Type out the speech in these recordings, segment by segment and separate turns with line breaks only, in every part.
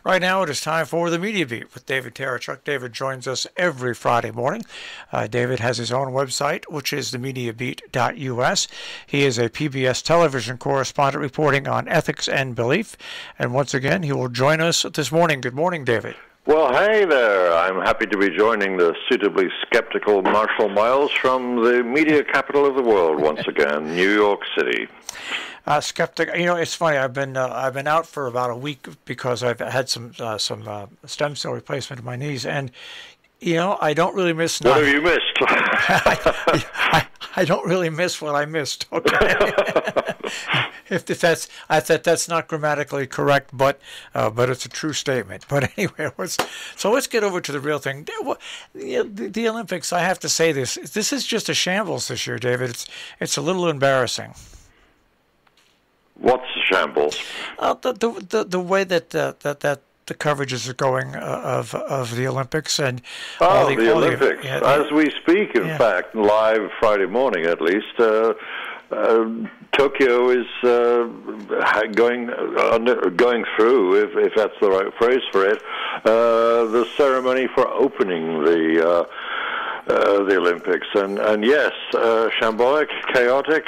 Right now it is time for the Media Beat with David Tereshchuk. David joins us every Friday morning. David has his own website, which is themediabeat.us. He is a PBS television correspondent reporting on ethics and belief. And once again, he will join us this morning. Good morning, David.
Well, hey there. I'm happy to be joining the suitably skeptical Marshall Miles from the media capital of the world once again, New York City.
Skeptic. You know, it's funny. I've been out for about a week because I've had some stem cell replacement in my knees, and you know, I don't really miss.
What have you missed?
I don't really miss what I missed. Okay. If that's not grammatically correct, but it's a true statement. But anyway, let's get over to the real thing. The Olympics. I have to say this is just a shambles this year, David. It's a little embarrassing.
What's a shambles?
The way that the coverages are going of the Olympics and
the Olympics. As we speak, in fact, live Friday morning at least, Tokyo is going through, if that's the right phrase for it, the ceremony for opening the Olympics, and yes, shambolic, chaotic,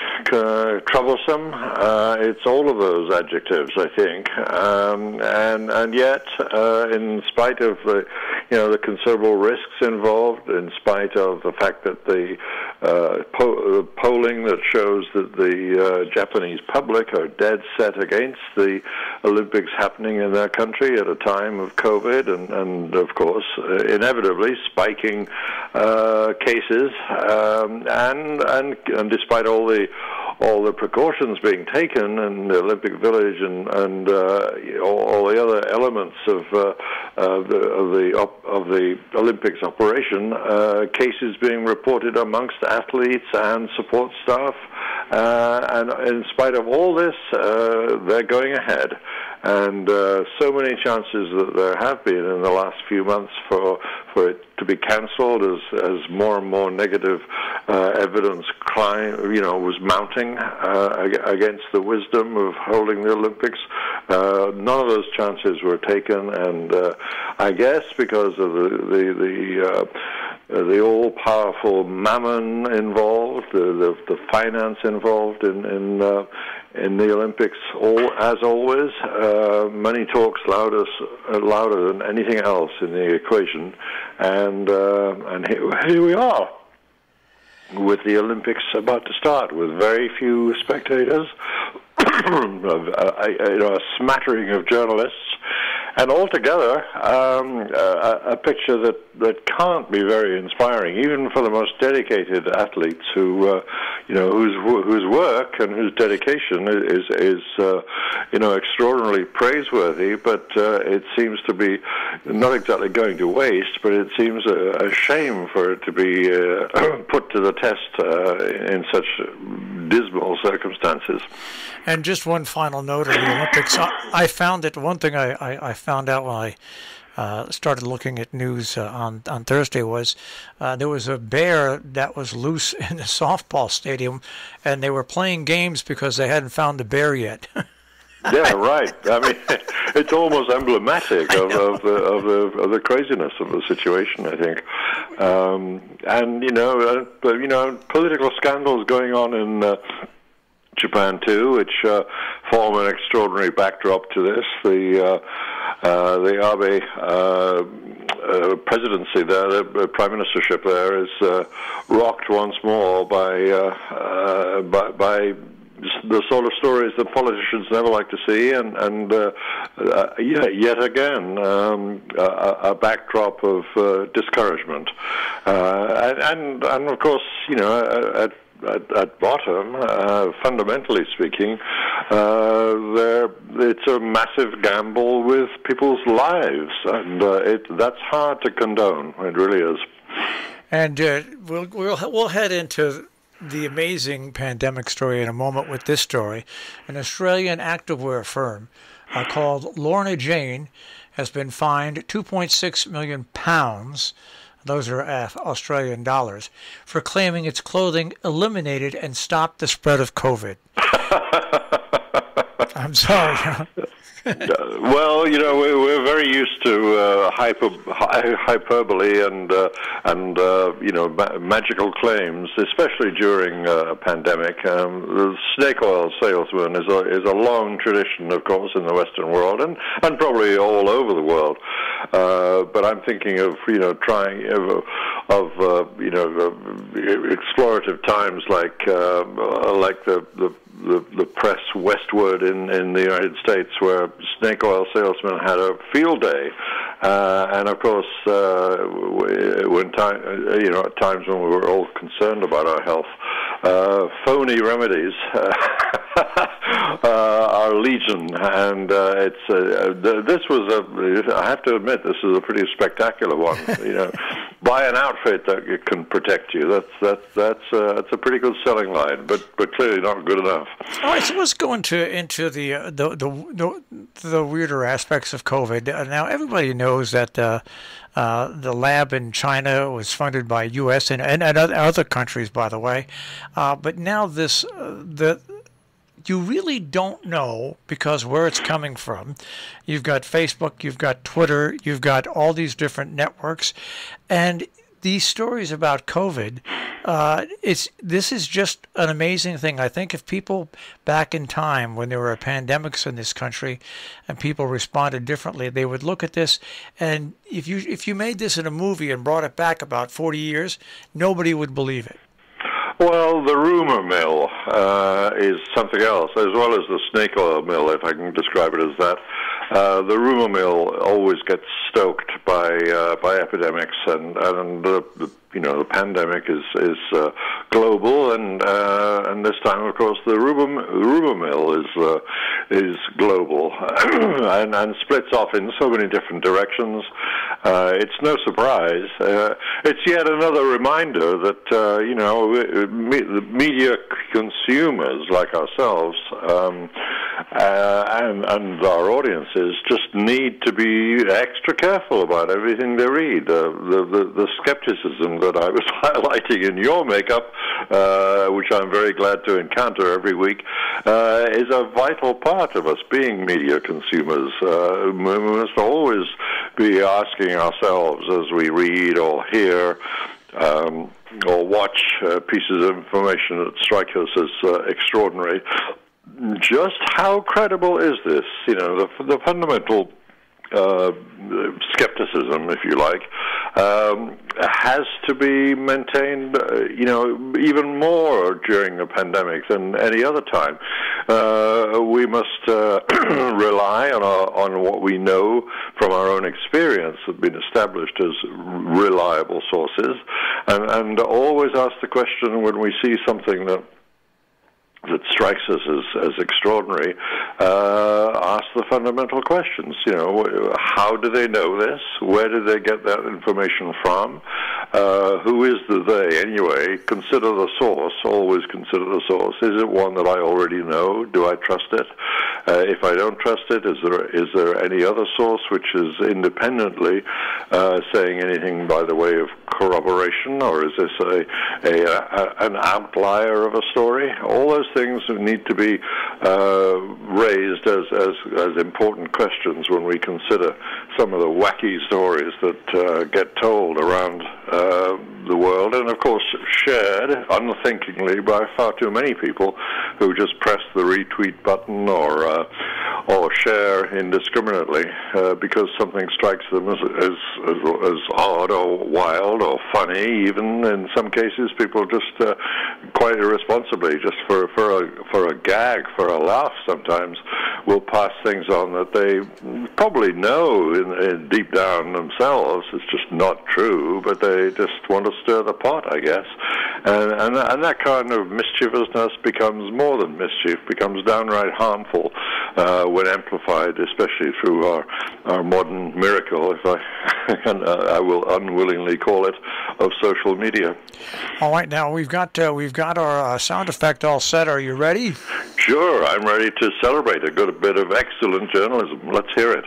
troublesome. It's all of those adjectives, I think, and yet, in spite of the considerable risks involved, in spite of the fact that the polling that shows that the Japanese public are dead set against the Olympics happening in their country at a time of COVID, and of course, inevitably spiking cases, and despite all the precautions being taken, and the Olympic Village and all the other elements of the Olympics operation, cases being reported amongst athletes and support staff, and in spite of all this, they're going ahead. And so many chances that there have been in the last few months for it to be cancelled as more and more negative evidence was mounting against the wisdom of holding the Olympics. None of those chances were taken, and I guess because of the all-powerful mammon involved, the finance involved in the Olympics, as always, money talks louder than anything else in the equation, and here we are, with the Olympics about to start, with very few spectators, a smattering of journalists, and altogether a picture that can't be very inspiring, even for the most dedicated athletes whose work and whose dedication is extraordinarily praiseworthy. But it seems to be not exactly going to waste, but it seems a shame for it to be put to the test in such dismal circumstances.
And just one final note on the Olympics. I found that one thing I found out when I started looking at news on Thursday was there was a bear that was loose in the softball stadium, and they were playing games because they hadn't found the bear yet.
Yeah, right. I mean, it's almost emblematic of the craziness of the situation, I think. Political scandals going on in Japan too, which form an extraordinary backdrop to this. The Abe presidency there, the prime ministership there, is rocked once more by the sort of stories that politicians never like to see, and yet again a backdrop of discouragement, and of course, at bottom, fundamentally speaking, it's a massive gamble with people's lives, and that's hard to condone. It really is.
And we'll head into the amazing pandemic story in a moment with this story. An Australian activewear firm called Lorna Jane has been fined £2.6 million, those are Australian dollars, for claiming its clothing eliminated and stopped the spread of COVID. I'm sorry.
Well, we're very used to hyperbole and magical claims, especially during a pandemic. The snake oil salesman is a long tradition, of course, in the Western world and probably all over the world. But I'm thinking of trying explorative times like the press westward in the United States, where snake oil salesmen had a field day, and of course, at times when we were all concerned about our health, phony remedies are legion, and this was I have to admit, this is a pretty spectacular one. Buy an outfit that can protect you. That's a pretty good selling line, but clearly not good enough.
All right, so let's go into the weirder aspects of COVID. Now, everybody knows that the lab in China was funded by U.S. and other countries, by the way. But now you really don't know, because where it's coming from. You've got Facebook, you've got Twitter, you've got all these different networks, and these stories about COVID, this is just an amazing thing. I think if people back in time, when there were pandemics in this country and people responded differently, they would look at this, and if you made this in a movie and brought it back about 40 years, nobody would believe it.
Well, the rumor mill is something else, as well as the snake oil mill, if I can describe it as that. The rumor mill always gets stoked by epidemics, and the pandemic is global, and this time, of course, the rumor mill is global and splits off in so many different directions. It's no surprise. It's yet another reminder that the media consumers like ourselves and our audiences just need to be extra careful about everything they read. The skepticism that I was highlighting in your makeup, which I'm very glad to encounter every week, is a vital part of us being media consumers. We must always be asking ourselves as we read or hear or watch pieces of information that strike us as extraordinary, just how credible is this? The fundamental skepticism, if you like, has to be maintained, even more during a pandemic than any other time. We must rely on what we know from our own experience that have been established as reliable sources, and always ask the question when we see something that strikes us as extraordinary, ask the fundamental questions. How do they know this? Where did they get that information from? Who is the they anyway? Consider the source. Always consider the source. Is it one that I already know? Do I trust it? If I don't trust it, is there any other source which is independently saying anything by the way of corroboration, or is this an outlier of a story? All those things need to be raised as important questions when we consider some of the wacky stories that get told around the world, and of course shared unthinkingly by far too many people who just press the retweet button or share indiscriminately because something strikes them as odd or wild or funny. Even in some cases, people just quite irresponsibly, just for a gag, for a laugh, sometimes will pass things on that they probably know in deep down themselves it's just not true, but they just want to stir the pot, I guess. And that kind of mischievousness becomes more than mischief, becomes downright harmful when amplified, especially through our modern miracle, if I will unwillingly call it, of social media.
All right, now we've got our sound effect all set. Are you ready?
Sure, I'm ready to celebrate a good bit of excellent journalism. Let's hear it.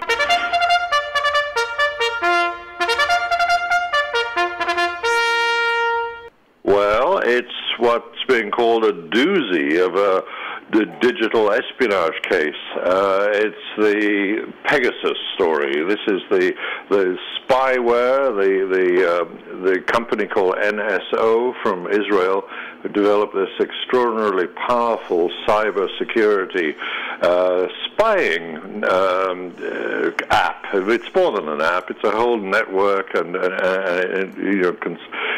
Well, it's what's being called a doozy of a digital espionage case. It's the Pegasus story. This is the spyware. The company called NSO from Israel who developed this extraordinarily powerful cyber security spying app. It's more than an app. It's a whole network, and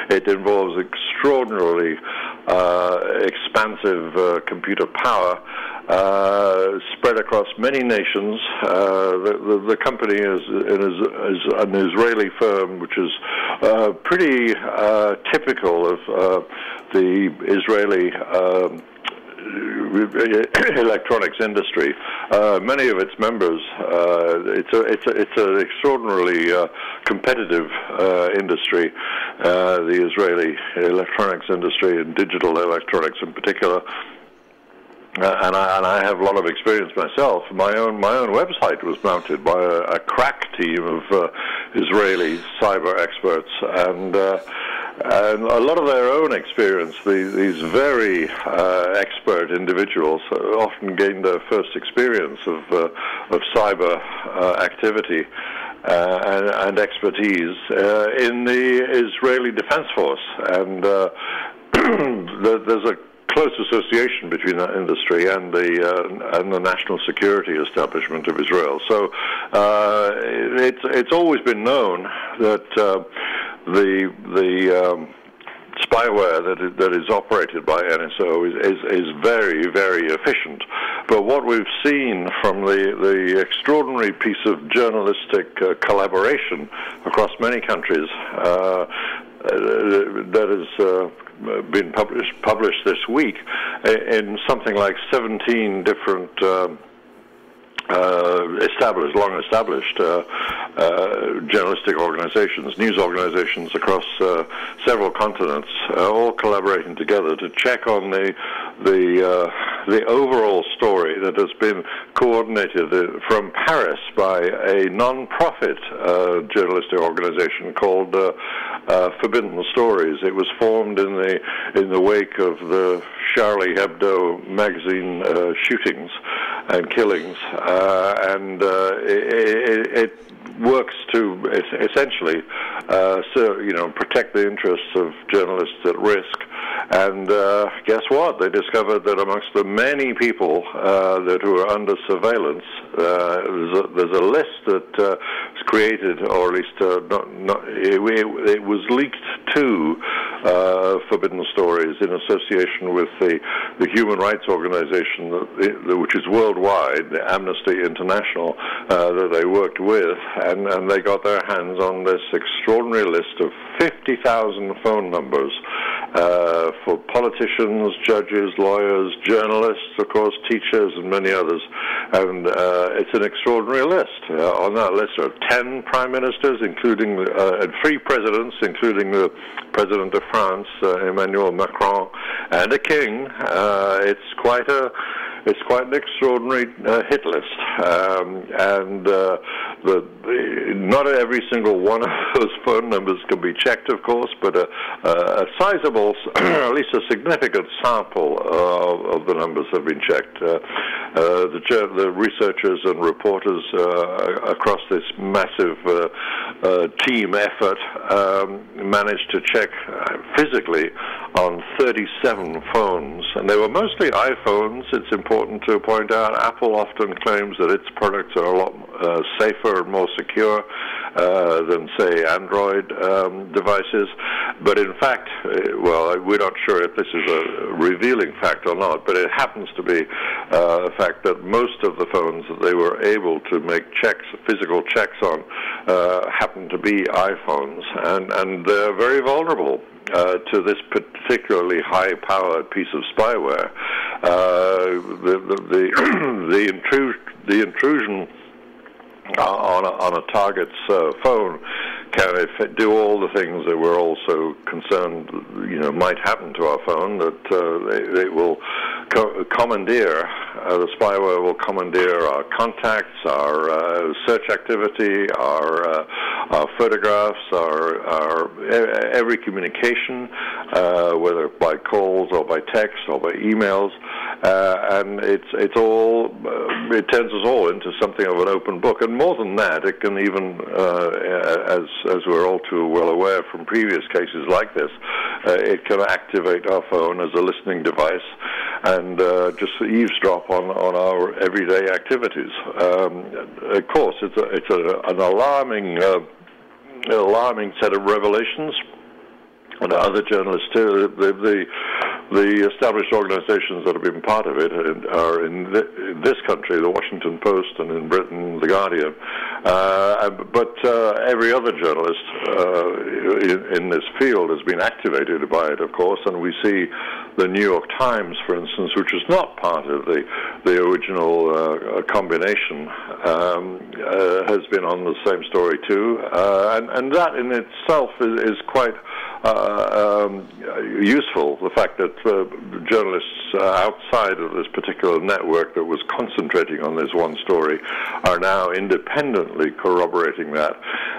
it involves extraordinarily expansive computer power spread across many nations. The company is an Israeli firm, which is pretty typical of the Israeli electronics industry. Many of its members, it's an extraordinarily competitive industry, the Israeli electronics industry, and digital electronics in particular. And I have a lot of experience myself. My own website was mounted by a crack team of Israeli cyber experts, and a lot of their own experience. These very expert individuals often gained their first experience of cyber activity and expertise in the Israeli Defense Force, and there's a close association between that industry and the national security establishment of Israel. So it's always been known that the spyware that is operated by NSO is very, very efficient. But what we've seen from the extraordinary piece of journalistic collaboration across many countries that has been published this week in something like 17 different long-established journalistic organizations, news organizations across several continents, all collaborating together to check on the overall story that has been coordinated from Paris by a non-profit journalistic organization called Forbidden Stories. It was formed in the wake of the Charlie Hebdo magazine shootings and killings, and it works to essentially protect the interests of journalists at risk. And guess what? They discovered that amongst the many people that were under surveillance, there's a list that was created, or at least it was leaked to Forbidden Stories in association with the human rights organization, which is worldwide, the Amnesty International, that they worked with, and they got their hands on this extraordinary list of 50,000 phone numbers for politicians, judges, lawyers, journalists, of course, teachers, and many others. And it's an extraordinary list. On that list are 10 prime ministers, including and 3 presidents, including the President of France, Emmanuel Macron, and a king. It's quite an extraordinary hit list, and not every single one of those phone numbers can be checked, of course, but a sizable, at least a significant sample of the numbers have been checked. The researchers and reporters across this massive team effort managed to check physically on 37 phones, and they were mostly iPhones. It's important to point out Apple often claims that its products are a lot safer and more secure than, say, Android devices. But in fact, well, we're not sure if this is a revealing fact or not, but it happens to be a fact that most of the phones that they were able to make checks, physical checks on, happen to be iPhones, and they're very vulnerable to this particularly high-powered piece of spyware. The intrusion on a target's phone can do all the things that we're also concerned, might happen to our phone. That they will commandeer, the spyware will commandeer our contacts, our search activity, our photographs, our every communication, whether by calls or by text or by emails, and it turns us all into something of an open book. And more than that, it can even, as we're all too well aware from previous cases like this, it can activate our phone as a listening device and just eavesdrop on our everyday activities. Of course, it's an alarming set of revelations. And other journalists too. The established organizations that have been part of it are in this country, the Washington Post, and in Britain, the Guardian. But every other journalist in this field has been activated by it, of course. And we see the New York Times, for instance, which is not part of the original combination, has been on the same story too. And that in itself is quite useful, the fact that journalists outside of this particular network that was concentrating on this one story are now independently corroborating that.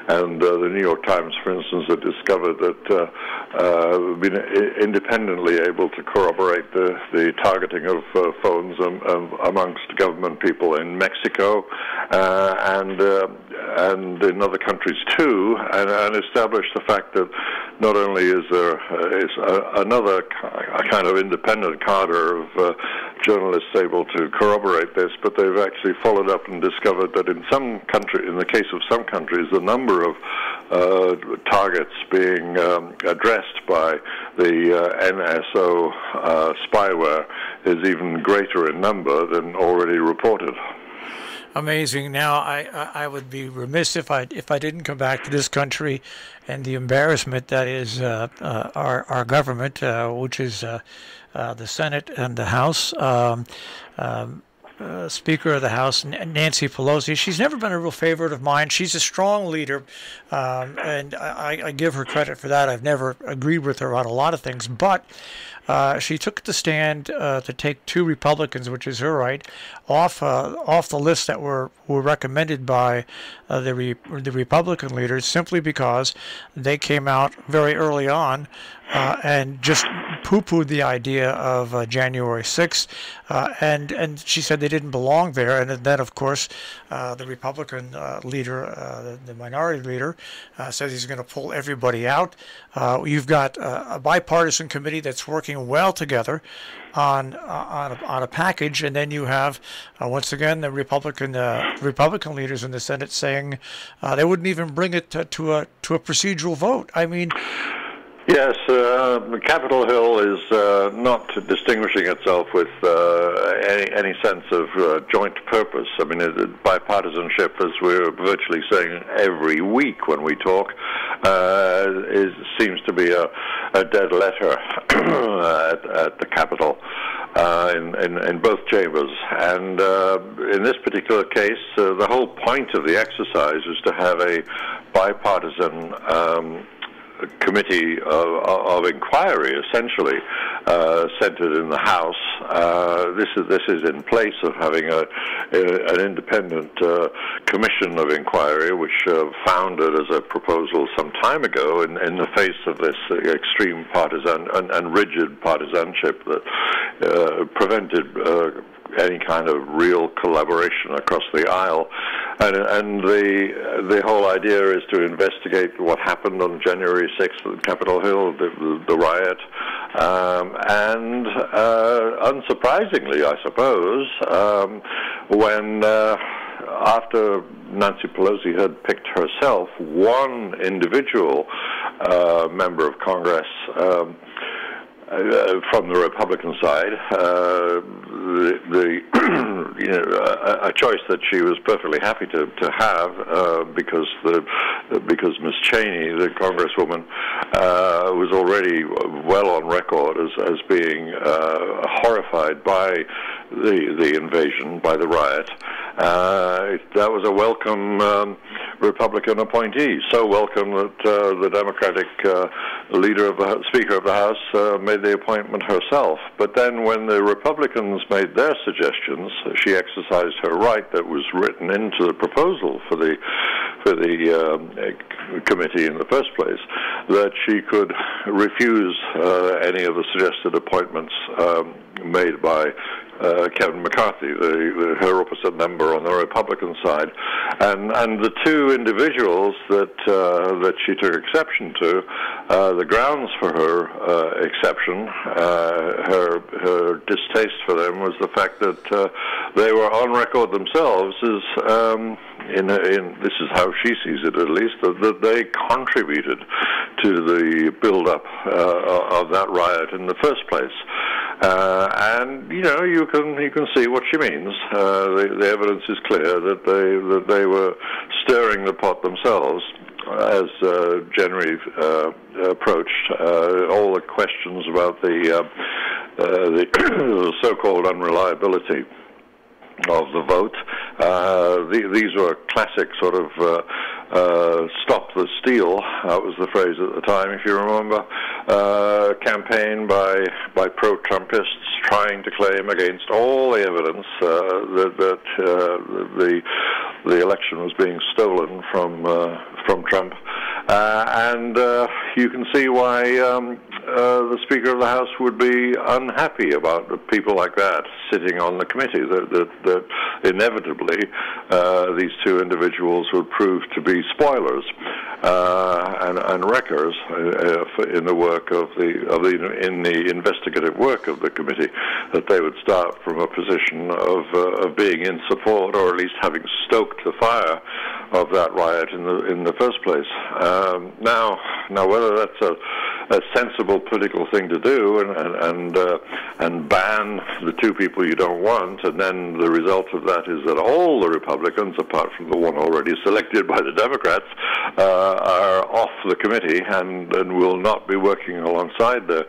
And the New York Times, for instance, had discovered that been independently able to corroborate the targeting of phones amongst government people in Mexico and in other countries too, and establish the fact that not only is there another kind of independent cadre of journalists able to corroborate this, but they've actually followed up and discovered that in the case of some countries, the number of targets being addressed by the NSO spyware is even greater in number than already reported.
Amazing. Now, I would be remiss if I didn't come back to this country and the embarrassment that is our government, which is the Senate and the House. Speaker of the House, Nancy Pelosi. She's never been a real favorite of mine. She's a strong leader, and I give her credit for that. I've never agreed with her on a lot of things, but she took the stand to take two Republicans, which is her right, off the list that were recommended by the Republican leaders, simply because they came out very early on and just poo-pooed the idea of January 6th, and she said they didn't belong there. And then, of course, the Republican leader, the minority leader, says he's going to pull everybody out. You've got a bipartisan committee that's working well together on a package, and then you have once again the Republican leaders in the Senate saying they wouldn't even bring it to a procedural vote. I mean.
Yes, Capitol Hill is not distinguishing itself with any sense of joint purpose. I mean, bipartisanship, as we're virtually saying every week when we talk, seems to be a dead letter at the Capitol in both chambers. And in this particular case, the whole point of the exercise is to have a bipartisan committee of inquiry, essentially, centered in the House. This is in place of having an independent commission of inquiry, which founded as a proposal some time ago in the face of this extreme partisan and rigid partisanship that prevented any kind of real collaboration across the aisle, and the whole idea is to investigate what happened on January 6th at Capitol Hill, the riot, and unsurprisingly, I suppose, when after Nancy Pelosi had picked herself one individual member of Congress from the Republican side, a choice that she was perfectly happy to have, because Ms. Cheney, the Congresswoman, was already well on record as being horrified by the invasion, by the riot. That was a welcome Republican appointee, so welcome that the Democratic Speaker of the House made the appointment herself. But then when the Republicans made their suggestions, she exercised her right that was written into the proposal for the committee in the first place, that she could refuse any of the suggested appointments made by Kevin McCarthy, her opposite number on the Republican side, and the two individuals that she took exception to, the grounds for her exception, her distaste for them was the fact that they were on record themselves as this is how she sees it at least, that they contributed to the build-up of that riot in the first place. And you can see what she means. The evidence is clear that they were stirring the pot themselves as January approached. All the questions about the so-called unreliability of the vote. These were classic sort of stop the steal, that was the phrase at the time, if you remember, campaign by pro-Trumpists trying to claim against all the evidence that the election was being stolen from Trump. And you can see why the Speaker of the House would be unhappy about people like that sitting on the committee, that inevitably these two individuals would prove to be spoilers and wreckers in the work in the investigative work of the committee, that they would start from a position of being in support, or at least having stoked the fire of that riot in the first place. Now whether that's a sensible political thing to do and ban the two people you don't want, and then the result of that is that all the Republicans, apart from the one already selected by the Democrats, are off the committee and will not be working alongside the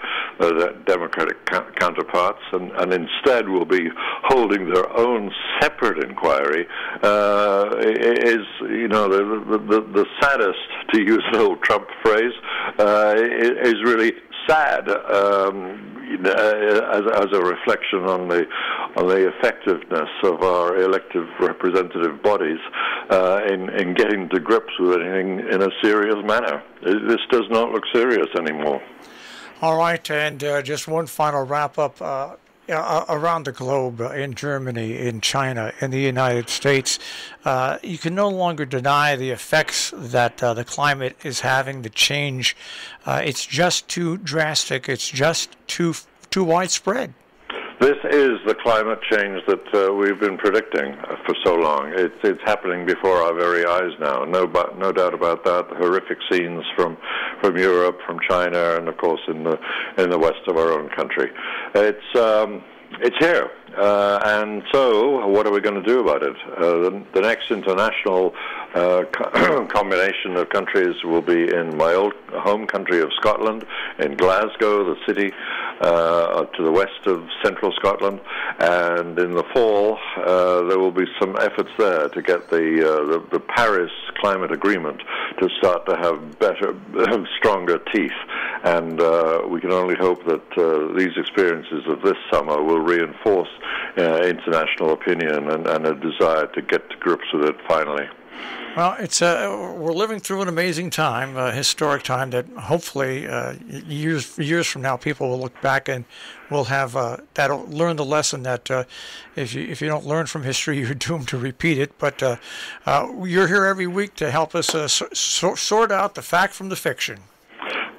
Democratic counterparts, and instead will be holding their own separate inquiry, is the saddest, to use an old Trump phrase, is really sad as a reflection on the effectiveness of our elected representative bodies in getting to grips with anything in a serious manner. This does not look serious anymore.
All right, and just one final wrap-up. Around the globe, in Germany, in China, in the United States, you can no longer deny the effects that the climate is having, the change. It's just too drastic. It's just too widespread.
This is the climate change that we've been predicting for so long. It's happening before our very eyes now. No doubt about that. The horrific scenes from Europe, from China, and of course in the west of our own country. It's here. And so, what are we going to do about it? The next international combination of countries will be in my old home country of Scotland, in Glasgow, the city to the west of central Scotland, and in the fall there will be some efforts there to get the Paris climate agreement to start to have better, stronger teeth. And we can only hope that these experiences of this summer will reinforce international opinion and a desire to get to grips with it finally.
Well, it's we're living through an amazing time, a historic time that hopefully years from now people will look back and will have that'll learn the lesson that if you don't learn from history, you're doomed to repeat it. But you're here every week to help us sort out the fact from the fiction.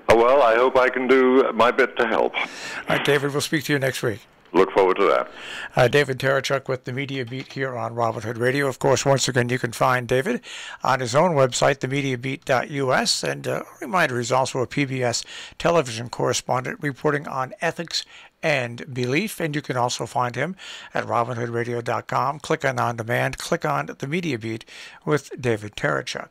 Well, I hope I can do my bit to help.
All right, David, we'll speak to you next week.
Look forward to that.
David Tereshchuk with the Media Beat here on Robin Hood Radio. Of course, once again, you can find David on his own website, themediabeat.us. And a reminder, he's also a PBS television correspondent reporting on ethics and belief. And you can also find him at robinhoodradio.com. Click on demand, click on the Media Beat with David Tereshchuk.